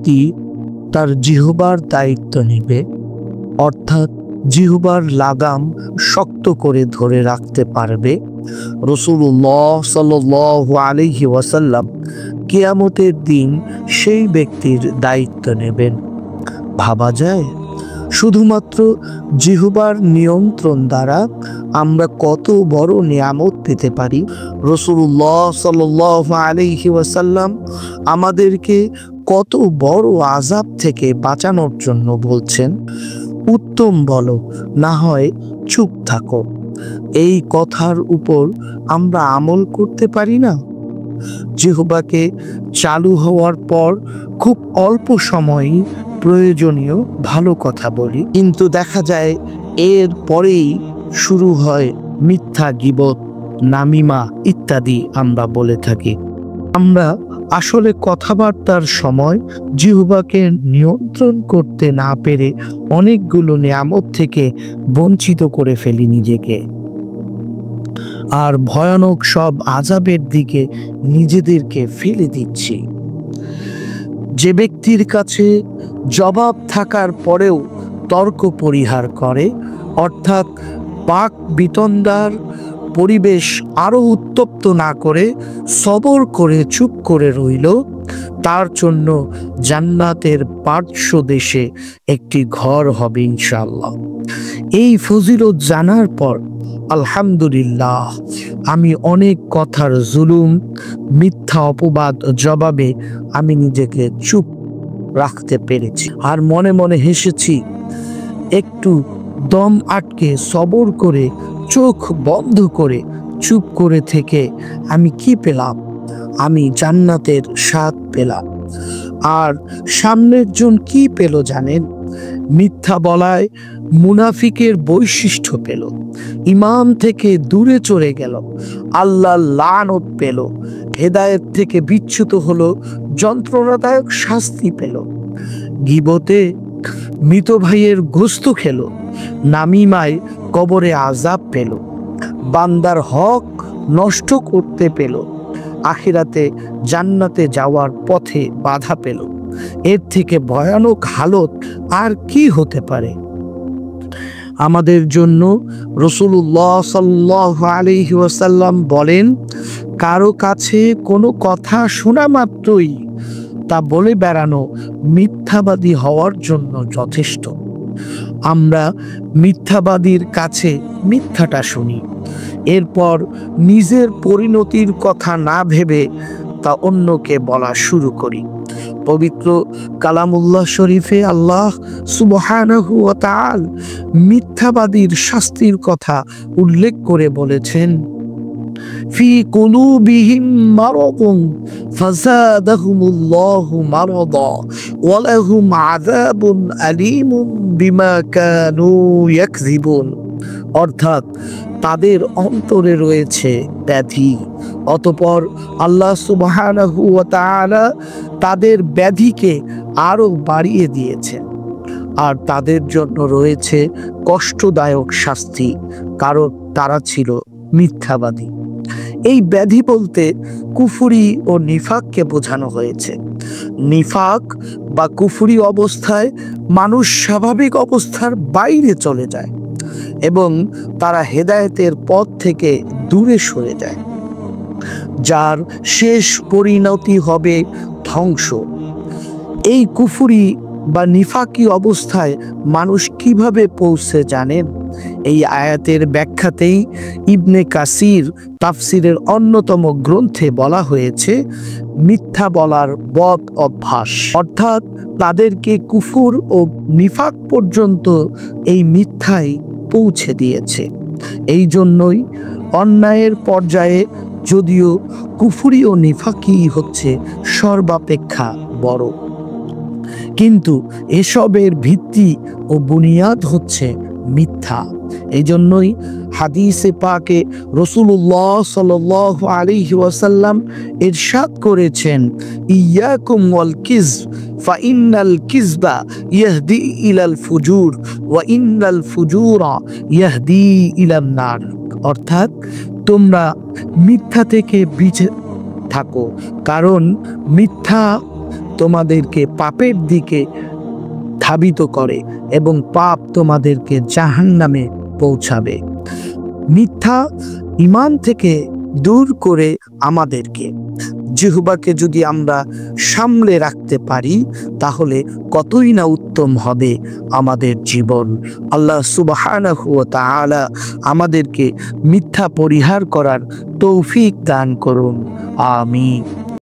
ব্যক্তি তার জিহ্বার দায়িত্ব নেবে, অর্থাৎ জিহ্বার লাগাম শক্ত করে ধরে রাখতে পারবে, রাসূলুল্লাহ সাল্লাল্লাহু আলাইহি ওয়াসাল্লাম কিয়ামতের দিন সেই ব্যক্তির দায়িত্ব নেবেন। ভাবা যায় শুধুমাত্র জিহ্বার নিয়ন্ত্রণ দ্বারা আমরা কত বড় নিয়ামত পেতে পারি। রাসূলুল্লাহ সাল্লাল্লাহু আলাইহি ওয়াসাল্লাম আমাদেরকে কত বড় আযাব থেকে বাঁচানোর জন্য বলছেন, উত্তম বলো, না হয় চুপ থাকো। এই কথার উপর আমরা আমল করতে পারি না? জিহ্বাকে চালু হওয়ার পর খুব অল্প সময়ই প্রয়োজনীয় ভালো কথা বলি, কিন্তু দেখা যায় এর পরেই শুরু হয় মিথ্যা গীবত, নামিমা ইত্যাদি আমরা বলে থাকি। আমরা আসলে কথাবার্তার সময় জিহ্বাকে নিয়ন্ত্রণ করতে না পেরে অনেকগুলো নিয়ামত থেকে বঞ্চিত করে ফেলি নিজেকে, আর ভয়ানক সব আযাবের দিকে নিজেদেরকে ফেলে দিচ্ছি। যে ব্যক্তির কাছে জবাব থাকার পরেও তর্ক পরিহার করে, অর্থাৎ বাক বিতন্ডার পরিবেশ আরো উত্তপ্ত না করে সবর করে চুপ করে রইল, তার জন্য জান্নাতের পার্শ্ব দেশে একটি ঘর হবে ইনশাআল্লাহ। এই ফজিলত জানার পর আলহামদুলিল্লাহ আমি অনেক কথার জুলুম, মিথ্যা অপবাদ জবাবে আমি নিজেকে চুপ রাখতে পেরেছি, আর মনে মনে হেসেছি। একটু দম আটকে সবর করে চোখ বন্ধ করে চুপ করে থেকে আমি কি পেলাম? আমি জান্নাতের স্বাদ পেলাম। আর সামনের জন কি পেল জানেন? মিথ্যা বলায় মুনাফিকের বৈশিষ্ট্য পেল, ইমান থেকে দূরে চলে গেল, আল্লাহর লানত পেল, হেদায়েত থেকে বিচ্যুত হলো, যন্ত্রণাদায়ক শাস্তি পেল। গীবতে মৃত ভাইয়ের গোশত খেল, নামিমায় কবরে আযাব পেল, বান্দার হক নষ্ট করতে পেল, আখিরাতে জান্নাতে যাওয়ার পথে বাধা পেল। এর থেকে ভয়ানক হালত আর কি হতে পারে? আমাদের জন্য রাসূলুল্লাহ সাল্লাল্লাহু আলাইহি ওয়াসাল্লাম বলেন, কারো কাছে কোনো কথা শোনা মাত্রই তা বলে বেড়ানো মিথ্যাবাদী হওয়ার জন্য যথেষ্ট। আমরা মিথ্যাবাদীর কাছে মিথ্যাটা শুনি, এরপর নিজের পরিণতির কথা না ভেবে তা অন্যকে বলা শুরু করি। পবিত্র কালামুল্লাহ শরীফে আল্লাহ সুবহানাহু ওয়া তাআলা মিথ্যাবাদীর শাস্তির কথা উল্লেখ করে বলেছেন, ফি কুলুবিহিম মারাদুন ফাযাদাহুমুল্লাহু মারাদা ওয়া লাহুম আযাবুন আলীমুন বিমা কানু ইয়াকযিবুন। অর্থাৎ তাদের অন্তরে রয়েছে ব্যাধি, অতঃপর আল্লাহ সুবহানাহু ওয়া তাআলা তাদের ব্যাধিকে আরো বাড়িয়ে দিয়েছেন, আর তাদের জন্য রয়েছে কষ্টদায়ক শাস্তি, কারণ তারা ছিল মিথ্যাবাদী। এই ব্যাধি বলতে কুফরি ও নিফাককে বোঝানো হয়েছে। নিফাক বা কুফরি অবস্থায় মানুষ স্বাভাবিক অবস্থার বাইরে চলে যায় এবং তারা হেদায়েতের পথ থেকে দূরে সরে যায়, যার শেষ পরিণতি হবে ধ্বংস। এই কুফরি বা নিফাকি অবস্থায় মানুষ কিভাবে পৌঁছে জানেন? এই আয়াতের ব্যাখ্যাতেই ইবনে কাসির তাফসিরের অন্যতম গ্রন্থে বলা হয়েছে, মিথ্যা বলার বদ অভ্যাস, অর্থাৎ তাদেরকে কুফর ও নিফাক পর্যন্ত এই মিথ্যাই পৌঁছে দিয়েছে। এই জন্যই অন্যায়ের পর্যায়ে যদিও কুফরি ও নিফাকি হচ্ছে সর্বাপেক্ষা বড়, কিন্তু এসবের ভিত্তি ও বুনিয়াদ হচ্ছে মিথ্যা। এই জন্যই হাদিসে পাকে রাসূলুল্লাহ সাল্লাল্লাহু আলাইহি ওয়াসাল্লাম ইরশাদ করেছেন, ইয়াকুম ওয়াল কিযব ফা ইন্নাল কিযবা ইয়াহদি ইলাল ফুজুর ওয়া ইন্নাল ফুজুরা ইয়াহদি ইলান নার। অর্থাৎ তোমরা মিথ্যা থেকে বেঁচে থাকো, কারণ মিথ্যা তোমাদেরকে পাপের দিকে ধাবিত করে এবং পাপ তোমাদেরকে জাহান্নামে পৌঁছাবে। মিথ্যা ঈমান থেকে দূর করে আমাদেরকে, জিহ্বাকে যদি আমরা সামলে রাখতে পারি তাহলে কতই না উত্তম হবে আমাদের জীবন। আল্লাহ সুবহানাহু ওয়া তাআলা আমাদেরকে মিথ্যা পরিহার করার তৌফিক দান করুন। আমিন।